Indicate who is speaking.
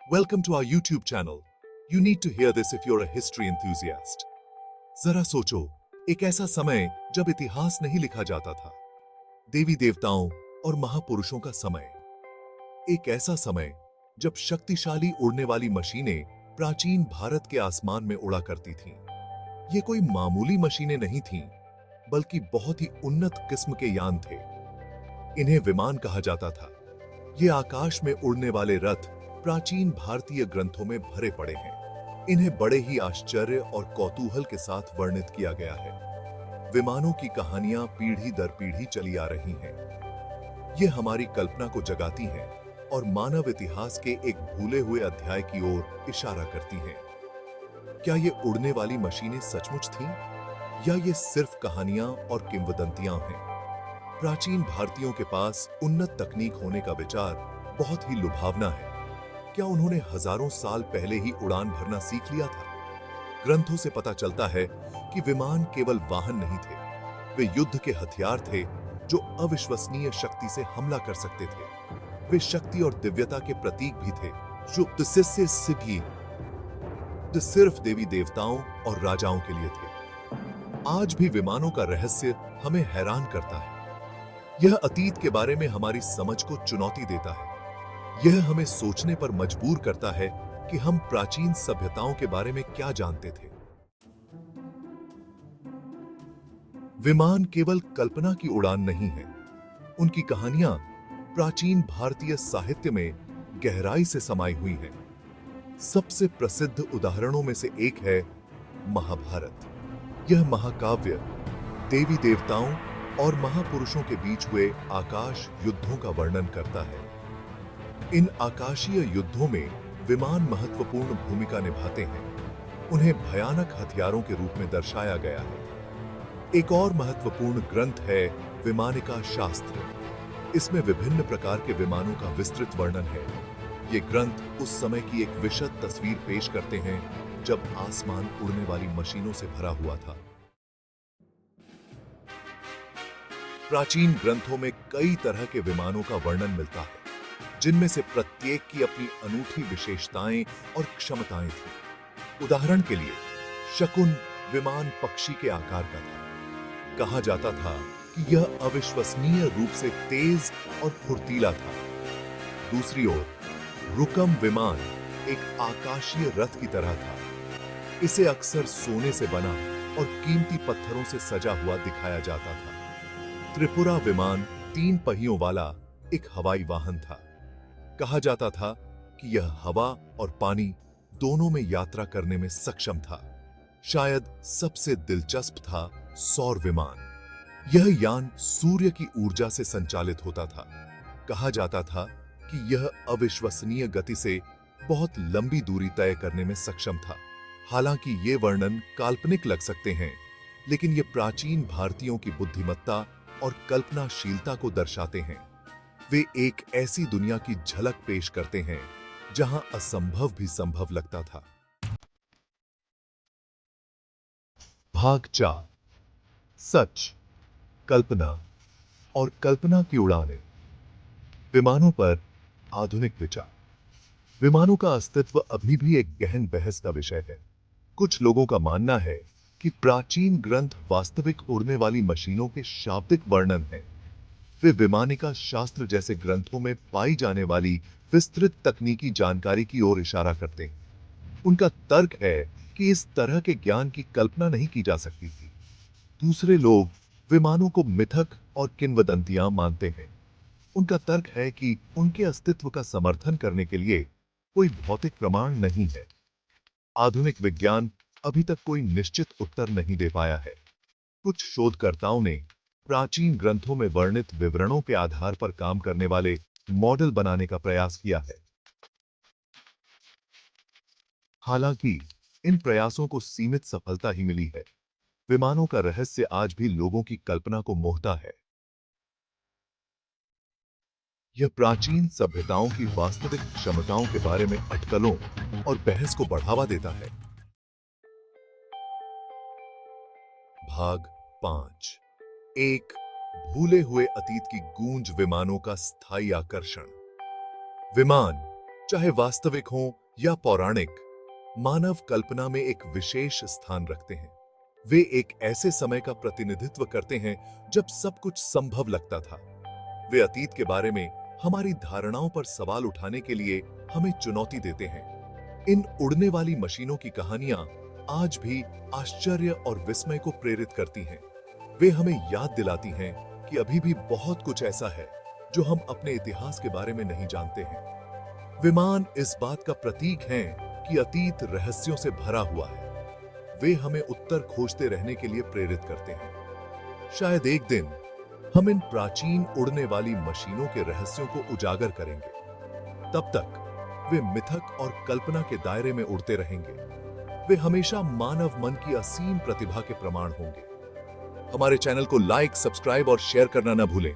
Speaker 1: Welcome to our YouTube channel. You need to hear this if you're a history enthusiast. जरा सोचो, एक ऐसा समय जब इतिहास नहीं लिखा जाता था, देवी देवताओं और महापुरुषों का समय। एक ऐसा समय जब शक्तिशाली उड़ने वाली मशीनें प्राचीन भारत के आसमान में उड़ा करती थीं। ये कोई मामूली मशीनें नहीं थीं, बल्कि बहुत ही उन्नत किस्म के यान थे। इन्हें विमान कहा जाता था। ये आकाश में उड़ने वाले रथ प्राचीन भारतीय ग्रंथों में भरे पड़े हैं। इन्हें बड़े ही आश्चर्य और कौतूहल के साथ वर्णित किया गया है। विमानों की कहानियां पीढ़ी दर पीढ़ी चली आ रही हैं। ये हमारी कल्पना को जगाती हैं और मानव इतिहास के एक भूले हुए अध्याय की ओर इशारा करती हैं। क्या ये उड़ने वाली मशीनें सचमुच थीं, या ये सिर्फ कहानियां और किंवदंतियां हैं? प्राचीन भारतीयों के पास उन्नत तकनीक होने का विचार बहुत ही लुभावना है। क्या उन्होंने हजारों साल पहले ही उड़ान भरना सीख लिया था? ग्रंथों से पता चलता है कि विमान केवल वाहन नहीं थे, वे युद्ध के हथियार थे जो अविश्वसनीय शक्ति से हमला कर सकते थे। वे शक्ति और दिव्यता के प्रतीक भी थे, जो सिर्फ देवी देवताओं और राजाओं के लिए थे। आज भी विमानों का रहस्य हमें हैरान करता है। यह अतीत के बारे में हमारी समझ को चुनौती देता है। यह हमें सोचने पर मजबूर करता है कि हम प्राचीन सभ्यताओं के बारे में क्या जानते थे। विमान केवल कल्पना की उड़ान नहीं है, उनकी कहानियां प्राचीन भारतीय साहित्य में गहराई से समाई हुई हैं। सबसे प्रसिद्ध उदाहरणों में से एक है महाभारत। यह महाकाव्य देवी देवताओं और महापुरुषों के बीच हुए आकाश युद्धों का वर्णन करता है। इन आकाशीय युद्धों में विमान महत्वपूर्ण भूमिका निभाते हैं। उन्हें भयानक हथियारों के रूप में दर्शाया गया है। एक और महत्वपूर्ण ग्रंथ है विमानिका शास्त्र। इसमें विभिन्न प्रकार के विमानों का विस्तृत वर्णन है। ये ग्रंथ उस समय की एक विशद तस्वीर पेश करते हैं जब आसमान उड़ने वाली मशीनों से भरा हुआ था। प्राचीन ग्रंथों में कई तरह के विमानों का वर्णन मिलता है, जिनमें से प्रत्येक की अपनी अनूठी विशेषताएं और क्षमताएं थी। उदाहरण के लिए, शकुन विमान पक्षी के आकार का था। कहा जाता था कि यह अविश्वसनीय रूप से तेज और फुर्तीला था। दूसरी ओर, रुकम विमान एक आकाशीय रथ की तरह था। इसे अक्सर सोने से बना और कीमती पत्थरों से सजा हुआ दिखाया जाता था। त्रिपुरा विमान 3 पहियों वाला एक हवाई वाहन था। कहा जाता था कि यह हवा और पानी दोनों में यात्रा करने में सक्षम था। शायद सबसे दिलचस्प था सौर विमान। यह यान सूर्य की ऊर्जा से संचालित होता था। कहा जाता था कि यह अविश्वसनीय गति से बहुत लंबी दूरी तय करने में सक्षम था। हालांकि ये वर्णन काल्पनिक लग सकते हैं, लेकिन ये प्राचीन भारतीयों की बुद्धिमत्ता और कल्पनाशीलता को दर्शाते हैं। वे एक ऐसी दुनिया की झलक पेश करते हैं जहां असंभव भी संभव लगता था। भाग 4, सच, कल्पना और कल्पना की उड़ानें। विमानों पर आधुनिक विचार। विमानों का अस्तित्व अभी भी एक गहन बहस का विषय है। कुछ लोगों का मानना है कि प्राचीन ग्रंथ वास्तविक उड़ने वाली मशीनों के शाब्दिक वर्णन हैं। वे विमानिका शास्त्र जैसे ग्रंथों में पाई जाने वाली विस्तृत तकनीकी जानकारी की ओर इशारा करते हैं। उनका तर्क है कि इस तरह के ज्ञान की कल्पना नहीं की जा सकती थी। दूसरे लोग विमानों को मिथक और किंवदंतियां मानते हैं। उनका तर्क है कि उनके अस्तित्व का समर्थन करने के लिए कोई भौतिक प्रमाण नहीं है। आधुनिक विज्ञान अभी तक कोई निश्चित उत्तर नहीं दे पाया है। कुछ शोधकर्ताओं ने प्राचीन ग्रंथों में वर्णित विवरणों के आधार पर काम करने वाले मॉडल बनाने का प्रयास किया है। हालांकि इन प्रयासों को सीमित सफलता ही मिली है। विमानों का रहस्य आज भी लोगों की कल्पना को मोहता है। यह प्राचीन सभ्यताओं की वास्तविक क्षमताओं के बारे में अटकलों और बहस को बढ़ावा देता है। भाग 5, एक भूले हुए अतीत की गूंज, विमानों का स्थायी आकर्षण। विमान चाहे वास्तविक हो या पौराणिक, मानव कल्पना में एक विशेष स्थान रखते हैं। वे एक ऐसे समय का प्रतिनिधित्व करते हैं जब सब कुछ संभव लगता था। वे अतीत के बारे में हमारी धारणाओं पर सवाल उठाने के लिए हमें चुनौती देते हैं। इन उड़ने वाली मशीनों की कहानियां आज भी आश्चर्य और विस्मय को प्रेरित करती हैं। वे हमें याद दिलाती हैं कि अभी भी बहुत कुछ ऐसा है जो हम अपने इतिहास के बारे में नहीं जानते हैं। विमान इस बात का प्रतीक हैं कि अतीत रहस्यों से भरा हुआ है। वे हमें उत्तर खोजते रहने के लिए प्रेरित करते हैं। शायद एक दिन हम इन प्राचीन उड़ने वाली मशीनों के रहस्यों को उजागर करेंगे। तब तक वे मिथक और कल्पना के दायरे में उड़ते रहेंगे। वे हमेशा मानव मन की असीम प्रतिभा के प्रमाण होंगे। हमारे चैनल को लाइक, सब्सक्राइब और शेयर करना न भूलें।